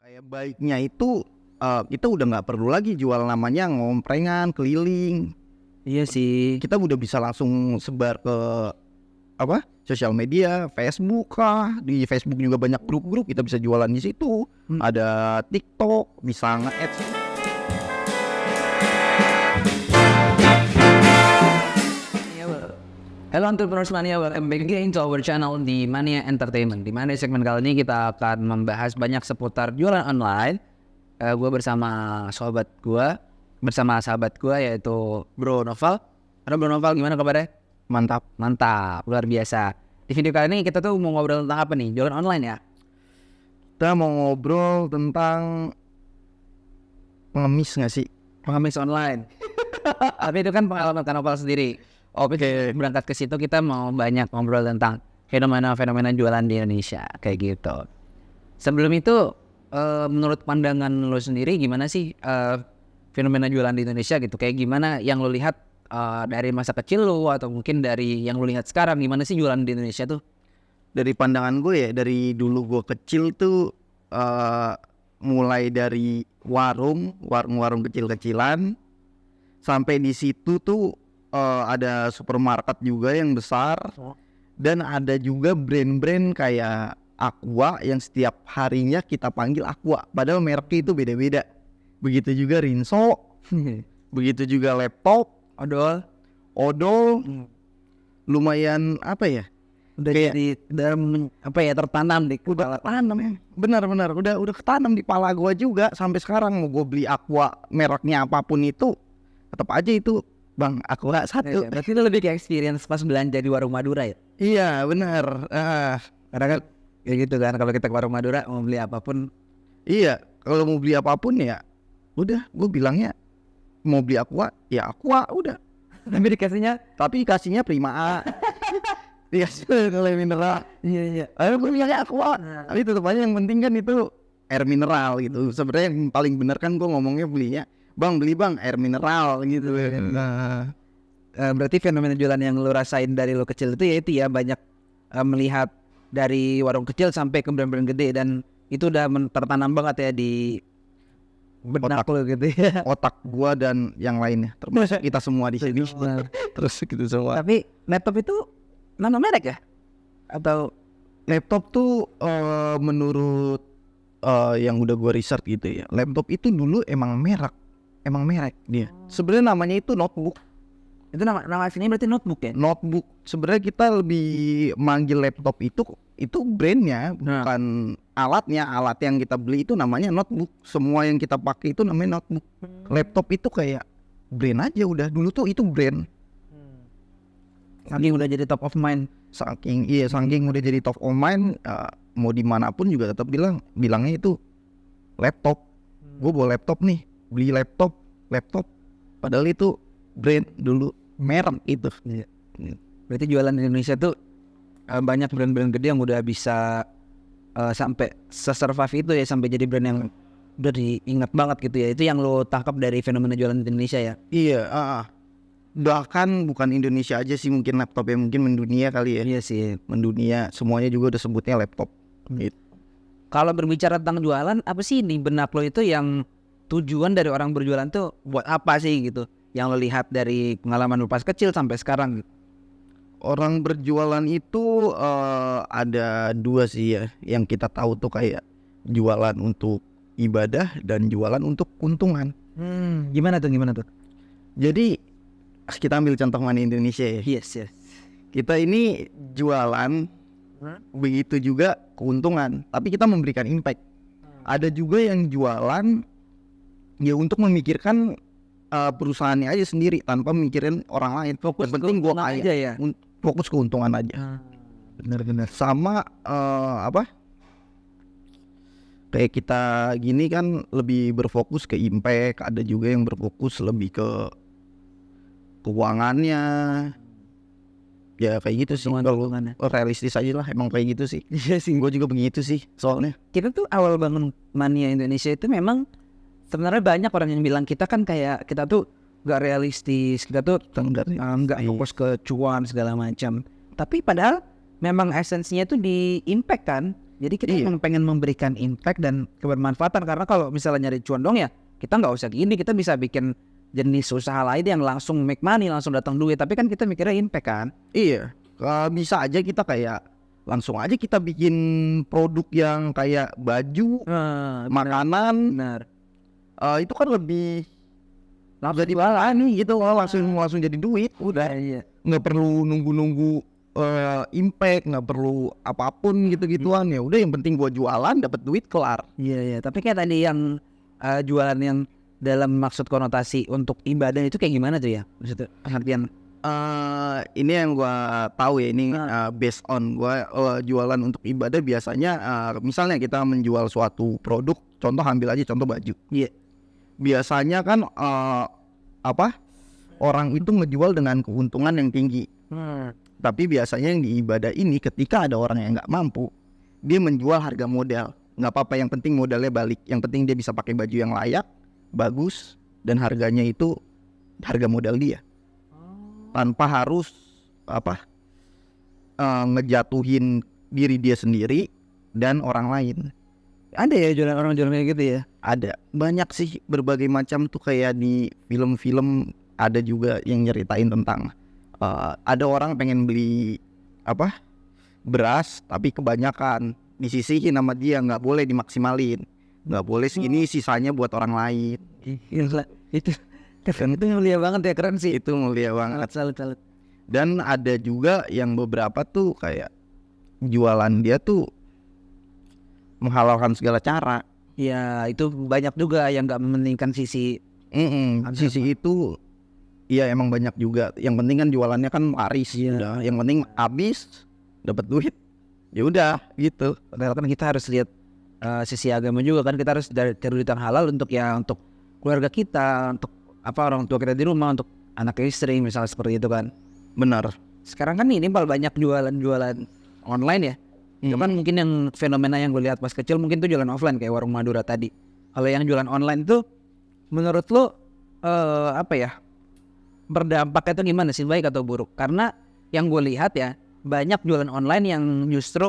Kayak baiknya itu kita udah nggak perlu lagi jual namanya ngomprengan keliling. Iya sih. Kita udah bisa langsung sebar ke sosial media, Facebook kah. Di Facebook juga banyak grup-grup, kita bisa jualan di situ. Ada TikTok, bisa nge-ads. Hello Entrepreneurs Mania, welcome back again to our channel di Mania Entertainment. Di mana segmen kali ini kita akan membahas banyak seputar jualan online. Gue bersama sahabat gue yaitu Bro Noval. Halo Bro Noval, gimana kabarnya? Mantap, luar biasa. Di video kali ini kita tuh mau ngobrol tentang apa nih? Jualan online ya? Kita mau ngobrol tentang pengemis nggak sih? Pengemis online. Tapi itu kan pengalaman Kak Noval sendiri. Oke, berangkat ke situ kita mau banyak ngobrol tentang fenomena-fenomena jualan di Indonesia kayak gitu. Sebelum itu, menurut pandangan lo sendiri gimana sih fenomena jualan di Indonesia gitu? Kayak gimana yang lo lihat dari masa kecil lo atau mungkin dari yang lo lihat sekarang, gimana sih jualan di Indonesia tuh? Dari pandangan gue ya, dari dulu gue kecil tuh mulai dari warung kecil-kecilan sampai di situ tuh ada supermarket juga yang besar, dan ada juga brand-brand kayak Aqua yang setiap harinya kita panggil Aqua, padahal mereknya itu beda-beda. Begitu juga Rinso, begitu juga laptop, odol, lumayan Udah jadi tertanam di kepala. Benar, udah ketanam di kepala gue juga. Sampai sekarang mau gue beli Aqua mereknya apapun itu, tetap aja itu Bang, aku gak satu. Berarti itu lebih ke experience pas belanja di warung Madura ya? Iya benar. Karena kan kayak gitu kan, kalau kita ke warung Madura mau beli apapun. Iya, kalau mau beli apapun ya udah, gue bilangnya mau beli Aqua, ya Aqua udah. Tapi dikasihnya Prima A. Dikasih kalau mineral. Iya. Ayo gue bilangnya Aqua. Tapi tetap aja yang penting kan itu air mineral gitu. Sebenarnya yang paling benar kan gue ngomongnya belinya, Bang beli bang air mineral gitu. Berarti fenomena jualan yang lo rasain dari lo kecil itu ya banyak melihat dari warung kecil sampai ke brand-brand gede, dan itu udah tertanam banget ya di benak lo gitu ya. Otak gua dan yang lainnya, termasuk kita semua di sini. Terus gitu semua. Tapi laptop itu nama merek ya? Atau laptop tuh menurut yang udah gua research gitu ya, laptop itu dulu emang merek dia. Sebenarnya namanya itu notebook. itu nama aslinya berarti notebook ya? Notebook. Sebenarnya kita lebih manggil laptop itu brandnya, bukan alatnya. Alat yang kita beli itu namanya notebook. Semua yang kita pakai itu namanya notebook. Laptop itu kayak brand aja udah. Dulu tuh itu brand. Saking udah jadi top of mind. Saking udah jadi top of mind, mau dimanapun juga tetap bilangnya itu laptop. Gue bawa laptop nih, beli laptop. Padahal itu brand dulu, merek itu. Berarti jualan di Indonesia tuh banyak brand-brand gede yang udah bisa sampai se-survive itu ya, sampai jadi brand yang udah diingat banget gitu ya. Itu yang lo tangkap dari fenomena jualan di Indonesia ya? Iya, bahkan bukan Indonesia aja sih, mungkin laptop ya, mungkin mendunia kali ya. Iya sih, mendunia semuanya juga udah sebutnya laptop. Gitu. Kalau berbicara tentang jualan, apa sih di benak lo itu yang tujuan dari orang berjualan tuh buat apa sih gitu? Yang lo lihat dari pengalaman lo pas kecil sampai sekarang gitu. Orang berjualan itu ada dua sih ya, yang kita tahu tuh, kayak jualan untuk ibadah dan jualan untuk keuntungan. Gimana tuh? Jadi kita ambil contoh Mania Indonesia ya. Yes. Kita ini jualan, begitu juga keuntungan, tapi kita memberikan impact. Ada juga yang jualan ya untuk memikirkan perusahaannya aja sendiri tanpa mikirin orang lain. Fokus yang penting gua kaya aja ya. Fokus keuntungan aja. Benar. Sama kayak kita gini kan lebih berfokus ke impact. Ada juga yang berfokus lebih ke keuangannya. Ya kayak gitu sih. Kalau realistis aja lah, emang kayak gitu sih. Iya sih, gue juga begitu sih soalnya. Kita tuh awal bangun Mania Indonesia itu memang sebenarnya banyak orang yang bilang kita kan kayak kita tuh gak realistis, kita tuh gak fokus ke cuan segala macam. Tapi padahal memang esensinya tuh di impact kan. Jadi kita Iya. emang pengen memberikan impact dan kebermanfaatan, karena kalau misalnya nyari cuan dong ya kita nggak usah gini, kita bisa bikin jenis usaha lain yang langsung make money, langsung datang duit, tapi kan kita mikirnya impact kan. Iya, bisa aja kita kayak langsung aja kita bikin produk yang kayak baju, makanan, Benar. itu kan lebih Langsung jadi jualan nih gitu, langsung jadi duit, udah Iya. nggak perlu nunggu impact, nggak perlu apapun gitu-gituan, ya udah yang penting gua jualan dapat duit kelar. Iya iya, tapi kayak tadi yang jualan yang dalam maksud konotasi untuk ibadah itu kayak gimana tuh ya? Maksudnya pengertian. Ini yang gua tahu ya, ini based on gua jualan untuk ibadah biasanya misalnya kita menjual suatu produk, contoh ambil aja contoh baju. Iya. Biasanya kan orang itu ngejual dengan keuntungan yang tinggi. Tapi biasanya yang di ibadah ini ketika ada orang yang nggak mampu, dia menjual harga modal. Nggak apa-apa, yang penting modalnya balik. Yang penting dia bisa pakai baju yang layak, bagus, dan harganya itu harga modal dia. Tanpa harus ngejatuhin diri dia sendiri dan orang lain. Ada ya orang jualan kayak gitu ya? Ada banyak sih, berbagai macam tuh, kayak di film-film ada juga yang nyeritain tentang ada orang pengen beli beras tapi kebanyakan disisihin sama dia, nggak boleh dimaksimalin, nggak boleh segini, sisanya buat orang lain. Gila, itu keren, itu mulia banget ya, keren sih. Itu mulia banget. Salut. Dan ada juga yang beberapa tuh kayak jualan dia tuh menghalalkan segala cara. Ya itu banyak juga yang nggak mementingkan sisi. Sisi itu iya emang banyak juga. Yang penting kan jualannya kan laris, udah. Yang penting habis dapat duit, ya udah gitu. Padahal kan kita harus lihat sisi agama juga kan, kita harus cari duit yang halal untuk keluarga kita, untuk orang tua kita di rumah, untuk anak istri misalnya, seperti itu kan. Benar. Sekarang kan ini paling banyak jualan online ya. Itu kan mungkin yang fenomena yang gue lihat pas kecil mungkin tuh jualan offline kayak warung Madura tadi. Kalau yang jualan online tuh menurut lo berdampaknya tuh gimana sih, baik atau buruk? Karena yang gue lihat ya banyak jualan online yang justru,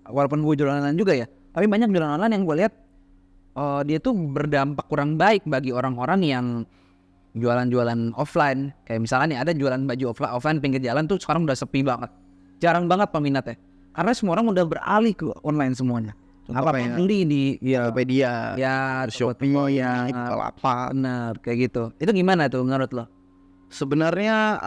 walaupun gue jualan online juga ya, tapi banyak jualan online yang gue lihat dia tuh berdampak kurang baik bagi orang-orang yang jualan offline. Kayak misalnya nih ada jualan baju offline pinggir jalan tuh sekarang udah sepi banget, jarang banget peminatnya, karena semua orang udah beralih ke online semuanya. Beli di Tokopedia, Shopee, Bukalapak. Benar, kayak gitu. Itu gimana tuh menurut lo? Sebenarnya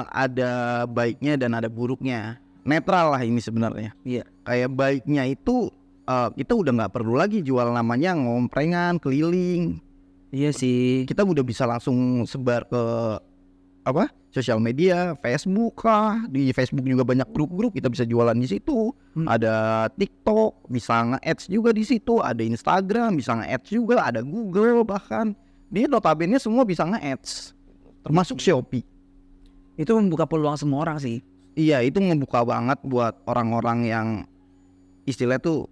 ada baiknya dan ada buruknya. Netral lah ini sebenarnya. Iya. Kayak baiknya itu kita udah nggak perlu lagi jual namanya ngomprengan keliling. Iya sih. Kita udah bisa langsung sebar ke sosial media, Facebook lah. Di Facebook juga banyak grup-grup, kita bisa jualan di situ. Ada TikTok, bisa nge-ads juga di situ. Ada Instagram, bisa nge-ads juga. Ada Google bahkan. Dia notabene semua bisa nge-ads, termasuk Shopee. Itu membuka peluang semua orang sih. Iya, itu ngebuka banget buat orang-orang yang istilah tuh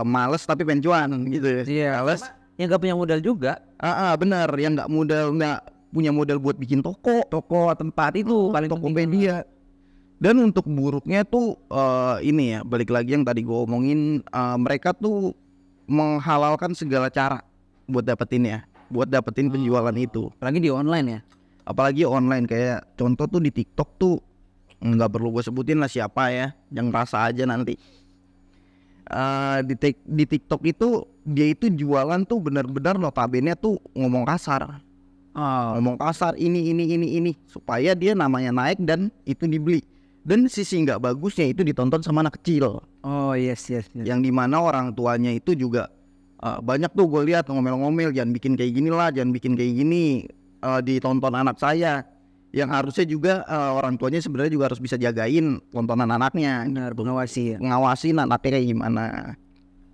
males tapi pengen cuan gitu ya. Iya. Males. Yang gak punya modal juga. Benar, yang nggak punya modal buat bikin toko tempat itu paling Tokopedia. Dan untuk buruknya tuh ini ya, balik lagi yang tadi gue omongin, mereka tuh menghalalkan segala cara buat dapetin penjualan itu. Apalagi di online ya. Apalagi online, kayak contoh tuh di TikTok tuh, nggak perlu gue sebutin lah siapa ya, yang rasa aja nanti. Di TikTok itu dia itu jualan tuh benar-benar notabene tuh ngomong kasar. Ngomong kasar ini supaya dia namanya naik dan itu dibeli. Dan sisi nggak bagusnya itu ditonton sama anak kecil. Oh yes. Yang dimana orang tuanya itu juga banyak tuh gue lihat ngomel-ngomel, jangan bikin kayak gini lah, jangan bikin kayak gini, ditonton anak saya. Yang harusnya juga orang tuanya sebenarnya juga harus bisa jagain tontonan anaknya. Benar, ngawasin anaknya kayak gimana.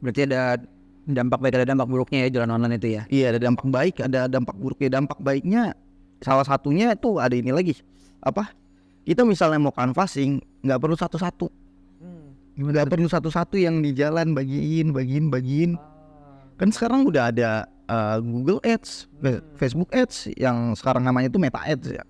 Berarti ada dampak baik, ada dampak buruknya ya jualan online itu ya. Iya, ada dampak baik, ada dampak buruknya. Dampak baiknya salah satunya tuh ada ini lagi. Kita misalnya mau canvassing, nggak perlu satu-satu. Nggak perlu satu-satu yang di jalan bagiin. Kan sekarang udah ada Google Ads, Facebook Ads, yang sekarang namanya itu Meta Ads ya.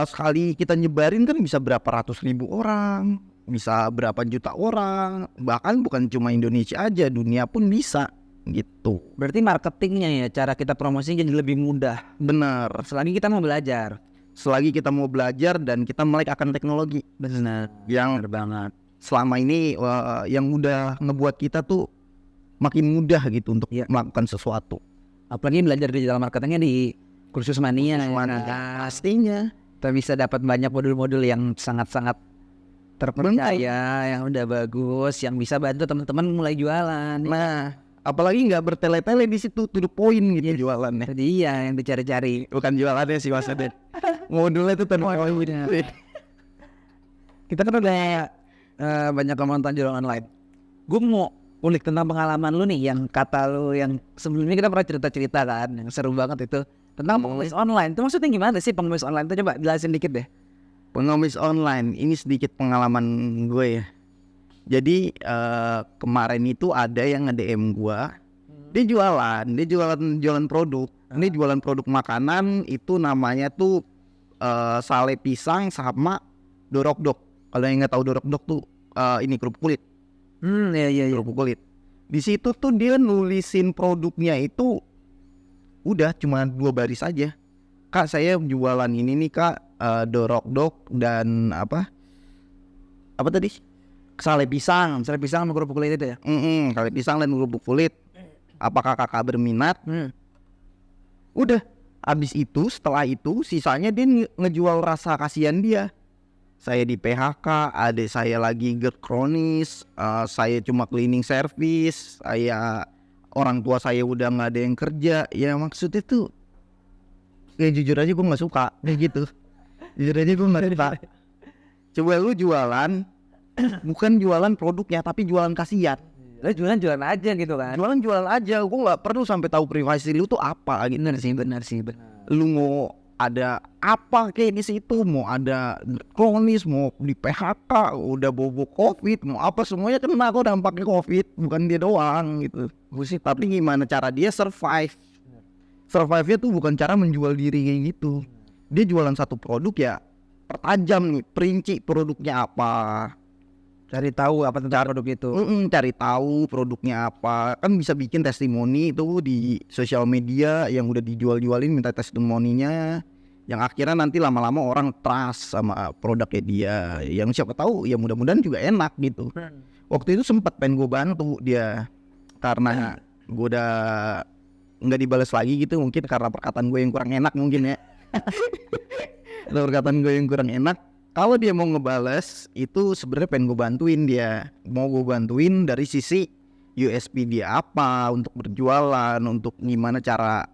Sekali kita nyebarin kan bisa berapa ratus ribu orang bisa berapa juta orang, bahkan bukan cuma Indonesia aja, dunia pun bisa gitu. Berarti marketingnya ya, cara kita promosinya jadi lebih mudah. Bener, Selagi kita mau belajar. selagi kita mau belajar dan kita melek akan teknologi Benar. yang Benar banget. selama ini yang udah ngebuat kita tuh makin mudah gitu untuk Iya. melakukan sesuatu. Apalagi belajar digital marketingnya di kursus mania. Pastinya. Kita bisa dapat banyak modul-modul yang sangat-sangat terpercaya, yang udah bagus, yang bisa bantu teman-teman mulai jualan. Nah, apalagi nggak bertele-tele di situ, to the point gitu jualannya. Itu dia yang dicari-cari. Bukan jualannya sih Mas Aden. Modulnya tuh to the point. Kita kan udah banyak ngomong tentang jualan online. Gue mau ulik tentang pengalaman lu nih, yang kata lu yang sebelumnya kita pernah cerita-cerita kan, yang seru banget itu tentang pengemis online. Itu maksudnya gimana sih pengemis online? Itu coba jelasin dikit deh. Pengemis online, ini sedikit pengalaman gue ya. Jadi kemarin itu ada yang nge-DM gue. Dia jualan produk. Ini jualan produk makanan, itu namanya tuh sale pisang sama dorok-dok. Kalau yang nggak tahu dorok-dok tuh ini kerupuk kulit. Iya. Kerupuk kulit. Di situ tuh dia nulisin produknya itu udah cuma 2 baris aja. Kak, saya jualan ini nih Kak, dorok-dok dan apa tadi? Sale pisang. Misalnya pisang sama kerupuk kulit itu ya. Sale pisang dan kerupuk kulit. Apakah kakak berminat? Udah. Abis itu, setelah itu sisanya dia ngejual rasa kasihan dia. Saya di PHK, adik saya lagi GERD kronis, saya cuma cleaning service, orang tua saya udah nggak ada yang kerja. Ya maksudnya tuh, ya jujur aja gue nggak suka kayak gitu. Jujur aja gue nggak suka. Coba lu jualan, bukan jualan produknya tapi jualan kasihan. Lu jualan aja gitu kan. Jualan aja, gue nggak perlu sampai tahu privasi lu tuh apa gitu. Benar sih. Lu mau ada apa kayak di situ, mau ada kronis, mau di PHK, udah bobo COVID, mau apa semuanya kena kok dampaknya COVID, bukan dia doang gitu. Tapi gimana cara dia survive? Survive-nya tuh bukan cara menjual diri kayak gitu. Dia jualan satu produk ya, pertajam nih, perinci produknya apa. Cari tahu apa tentang produk itu. Cari tahu produknya apa. Kan bisa bikin testimoni itu di sosial media yang udah dijual-jualin, minta testimoninya. Yang akhirnya nanti lama-lama orang trust sama produknya dia. Yang siapa tahu ya mudah-mudahan juga enak gitu. Waktu itu sempat pengen gue bantu dia, karena gue udah nggak dibalas lagi gitu, mungkin karena perkataan gue yang kurang enak mungkin ya. Perkataan gue yang kurang enak. Kalau dia mau ngebales itu sebenarnya pengen gue bantuin dia. Mau gue bantuin dari sisi USP dia apa untuk berjualan, untuk gimana cara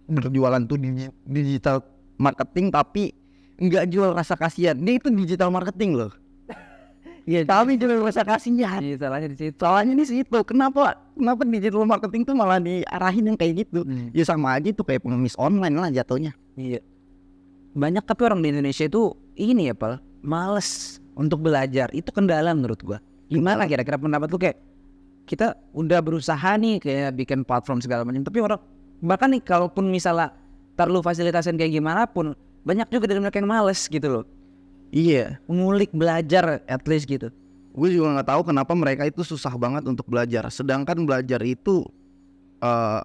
berjualan tuh di digital marketing tapi nggak jual rasa kasihan. Dia itu digital marketing loh. Iya, tapi jual rasa kasihan. Iya, salahnya di situ. Soalnya di situ. Kenapa digital marketing tuh malah diarahin yang kayak gitu? Ya sama aja tuh kayak pengemis online lah jatuhnya. Iya. Banyak tapi orang di Indonesia itu ini ya Pal, males untuk belajar. Itu kendala menurut gua. Gimana kira-kira pendapat lu? Kayak kita udah berusaha nih kayak bikin platform segala macam, tapi orang bahkan nih kalaupun misalnya lu fasilitasin kayak gimana pun, banyak juga dari mereka yang males gitu loh. Iya, Ngulik belajar at least gitu. gue juga nggak tahu kenapa mereka itu susah banget untuk belajar. Sedangkan belajar itu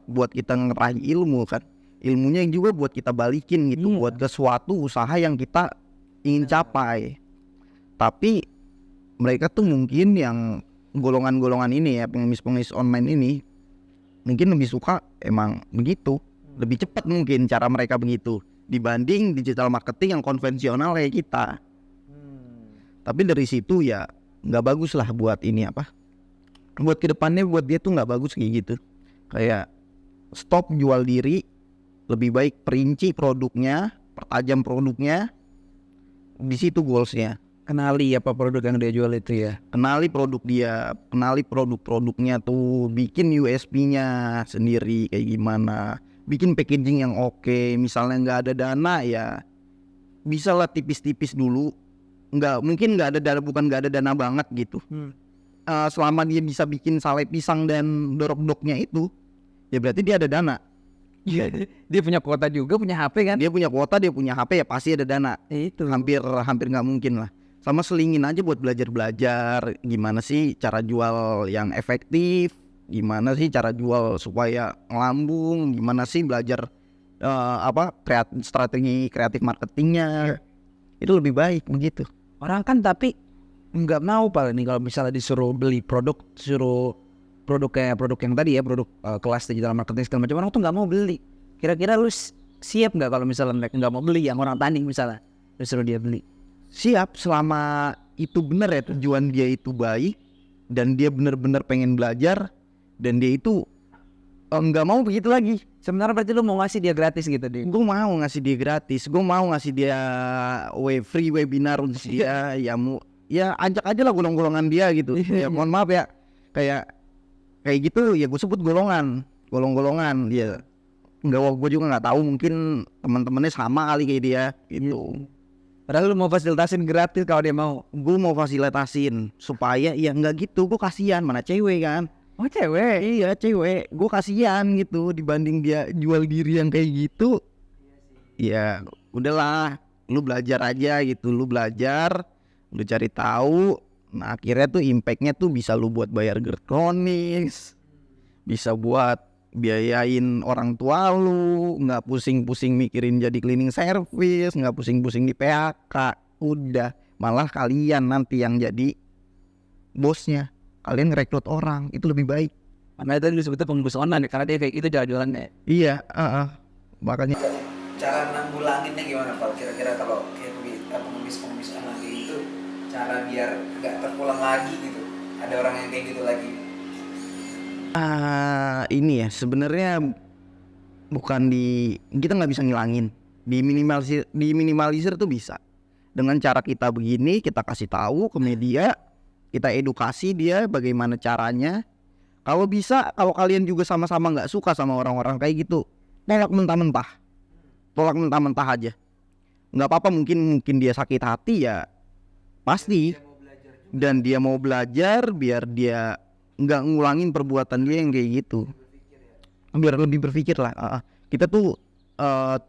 buat kita ngeraih ilmu kan. Ilmunya juga buat kita balikin gitu, buat ke suatu usaha yang kita ingin capai. Tapi mereka tuh mungkin yang golongan-golongan ini ya, pengemis-pengemis online ini mungkin lebih suka emang begitu, lebih cepat mungkin cara mereka begitu dibanding digital marketing yang konvensional kayak kita. Tapi dari situ ya nggak bagus lah buat ini apa, buat kedepannya buat dia tuh nggak bagus kayak gitu. Kayak stop jual diri, lebih baik perinci produknya, pertajam produknya. Di situ goalsnya. Kenali apa produk yang dia jual itu ya. Kenali produk dia, kenali produk-produknya tuh, bikin USP-nya sendiri kayak gimana, bikin packaging yang oke. Misalnya nggak ada dana ya bisa lah tipis-tipis dulu. Mungkin nggak ada dana, bukan nggak ada dana banget gitu. Selama dia bisa bikin sale pisang dan dorok-doknya itu, ya berarti dia ada dana. Dia punya kuota juga, punya HP kan. Dia punya kuota, dia punya HP, ya pasti ada dana. Itu Hampir nggak mungkin lah. sama selingin aja buat belajar gimana sih cara jual yang efektif, gimana sih cara jual supaya ngelambung, gimana sih belajar strategi kreatif marketingnya. Itu lebih baik begitu. Orang kan tapi nggak mau paling nih kalau misalnya disuruh beli produk, suruh produk kayak produk yang tadi ya, produk kelas digital marketing segala macam, orang tuh nggak mau beli. Kira-kira lu siap nggak kalau misalnya mereka nggak mau beli, yang orang tanding misalnya lu suruh dia beli? Siap selama itu benar ya, tujuan dia itu baik dan dia benar-benar pengen belajar dan dia itu nggak mau begitu lagi. Sebenarnya berarti lu mau ngasih dia gratis gitu deh. Gue mau ngasih dia gratis, gue mau ngasih dia free webinar untuk dia. Ya ajak aja lah golongan dia gitu. Ya mohon maaf ya, kayak gitu ya gue sebut golongan dia. Enggak, gue juga nggak tahu, mungkin teman-temannya sama kali kayak dia gitu. Padahal lu mau fasilitasin gratis kalau dia mau. Gue mau fasilitasin supaya ya nggak gitu, gue kasihan, mana cewek kan. Oh cewek? Iya cewek, gue kasihan gitu dibanding dia jual diri yang kayak gitu. Ya udahlah, lu belajar aja gitu, lu belajar, lu cari tahu. Nah akhirnya tuh impactnya tuh bisa lu buat bayar gerkonis, bisa buat biayain orang tua lu, nggak pusing-pusing mikirin jadi cleaning service, nggak pusing-pusing di PHK. Udah, malah kalian nanti yang jadi bosnya, kalian ngerekrut orang, itu lebih baik. Makanya tadi disebutnya pengembus online karena dia kayak gitu jualannya. Iya, makanya. Cara nanggulanginnya gimana Pak? Kira-kira kalau kayak pengemis online kayak gitu, cara biar nggak terulang lagi gitu, ada orang yang kayak gitu lagi. Ini ya sebenarnya bukan kita nggak bisa ngilangin, diminimalisir tuh bisa dengan cara kita begini, kita kasih tahu ke media, kita edukasi dia bagaimana caranya. Kalau bisa, kalau kalian juga sama-sama nggak suka sama orang-orang kayak gitu, tolak mentah-mentah aja, nggak apa-apa. Mungkin dia sakit hati ya pasti, dan dia mau belajar biar dia nggak ngulangin perbuatan dia yang kayak gitu, biar lebih berpikir lah. Kita tuh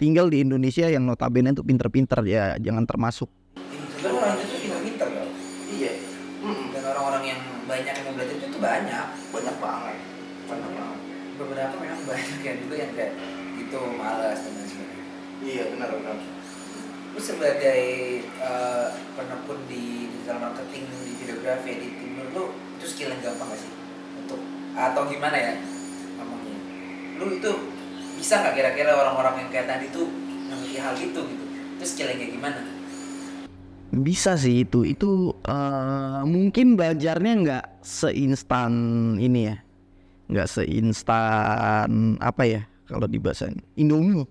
tinggal di Indonesia yang notabene tuh pinter-pinter ya, jangan termasuk. Sebenarnya orang itu pinter-pinter loh. Iya. Dan orang-orang yang banyak yang mau belajar itu banyak banget. Beberapa memang banyak yang juga yang kayak gitu malas dan lain sebagainya. Iya benar. Lu sebagai penekun di digital marketing, di videografi, editing, lu itu skill yang gampang gak sih untuk, atau gimana ya ngomongnya, lu itu bisa nggak kira-kira orang-orang yang kayak tadi tuh ngerti hal gitu itu skill yang kayak gimana? Bisa sih, itu mungkin belajarnya nggak seinstan ini ya, nggak seinstan apa ya kalau di bahasa Indomie.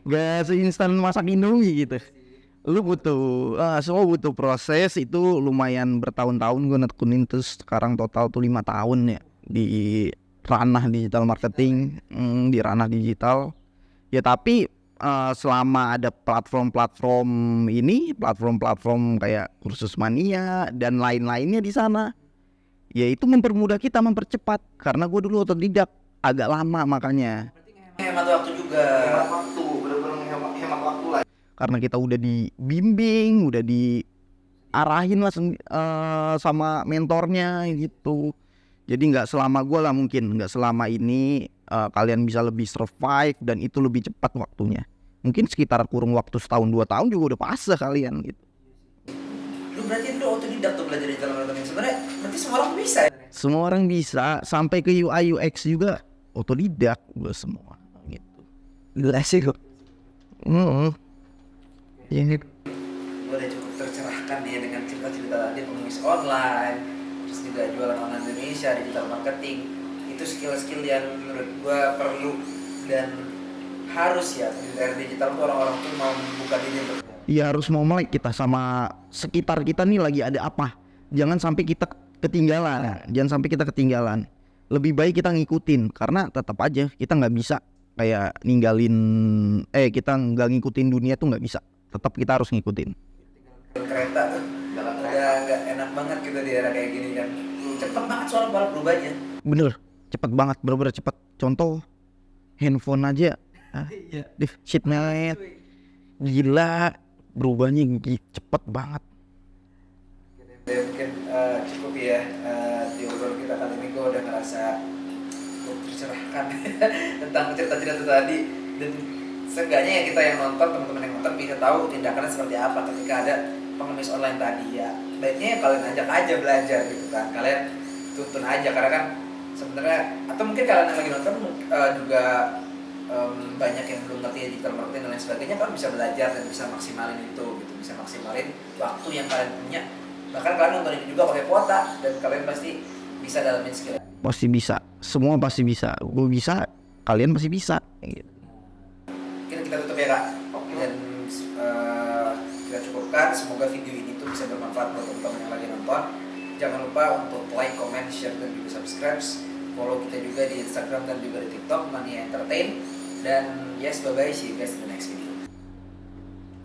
Nggak seinstan masak Indomie gitu. Lu butuh semua butuh proses. Itu lumayan bertahun-tahun gue nekunin, terus sekarang total tuh 5 tahun ya di ranah digital marketing, di ranah digital ya. Tapi selama ada platform kayak Kursus Mania dan lain-lainnya di sana, ya itu mempermudah kita, mempercepat. Karena gue dulu otodidak agak lama, makanya Hemat waktu juga. Bener-bener hemat waktu lah. Karena kita udah dibimbing, udah diarahin lah sama mentornya gitu. Jadi nggak selama gue lah, mungkin nggak selama ini kalian bisa lebih survive dan itu lebih cepat waktunya. Mungkin sekitar kurun waktu 1-2 tahun juga udah fase kalian gitu. Lu berarti otodidak tuh belajar digital marketing. Sebenarnya berarti semua orang bisa ya? Semua orang bisa, sampai ke UI UX juga otodidak gue semua gitu. Gila sih kok. Ya, Udah cukup tercerahkan ya dengan cerita-cerita tadi, pengemis online, terus juga jualan online Indonesia, digital marketing. Itu skill-skill yang menurut gua perlu dan harus ya dari digital tuh orang-orang tuh mau membuka diri untuk. ya harus mau melek kita sama sekitar kita nih lagi ada apa. Jangan sampai kita ketinggalan. Lebih baik kita ngikutin, karena tetap aja kita nggak bisa kayak kita nggak ngikutin dunia tuh nggak bisa. Tetap kita harus ngikutin. Kereta tuh udah nggak enak banget gitu di era kayak gini kan. Cepet banget soal berubahnya. Bener, cepet banget, bener-bener cepet. Contoh handphone aja, shit man, gila berubahnya cepet banget. Ya, mungkin cukup ya di obrolan kita kali ini. Gue udah ngerasa gue tercerahkan tentang cerita-cerita tadi, dan seenggaknya ya kita yang nonton, teman-teman yang nonton bisa tahu tindakannya seperti apa ketika ada pengemis online tadi. Ya baiknya ya kalian ajak aja belajar gitu kan, kalian tuntun aja, karena kan sebenarnya, atau mungkin kalian yang lagi nonton juga banyak yang belum ngerti digital marketing dan lain sebagainya, kalian bisa belajar dan bisa maksimalin itu gitu, bisa maksimalin waktu yang kalian punya. Bahkan kalian nonton ini juga pakai kuota dan kalian pasti bisa dalamin skill. Pasti bisa, semua pasti bisa. Gue bisa, kalian pasti bisa. Gitu. Kita tutup ya kak, dan kita cukupkan. Semoga video ini tuh bisa bermanfaat buat teman-teman yang lagi nonton. Jangan lupa untuk like, comment, share, dan juga subscribe. Follow kita juga di Instagram dan juga di TikTok, Mania Entertain. Dan yes, bye bye, see you guys in the next video.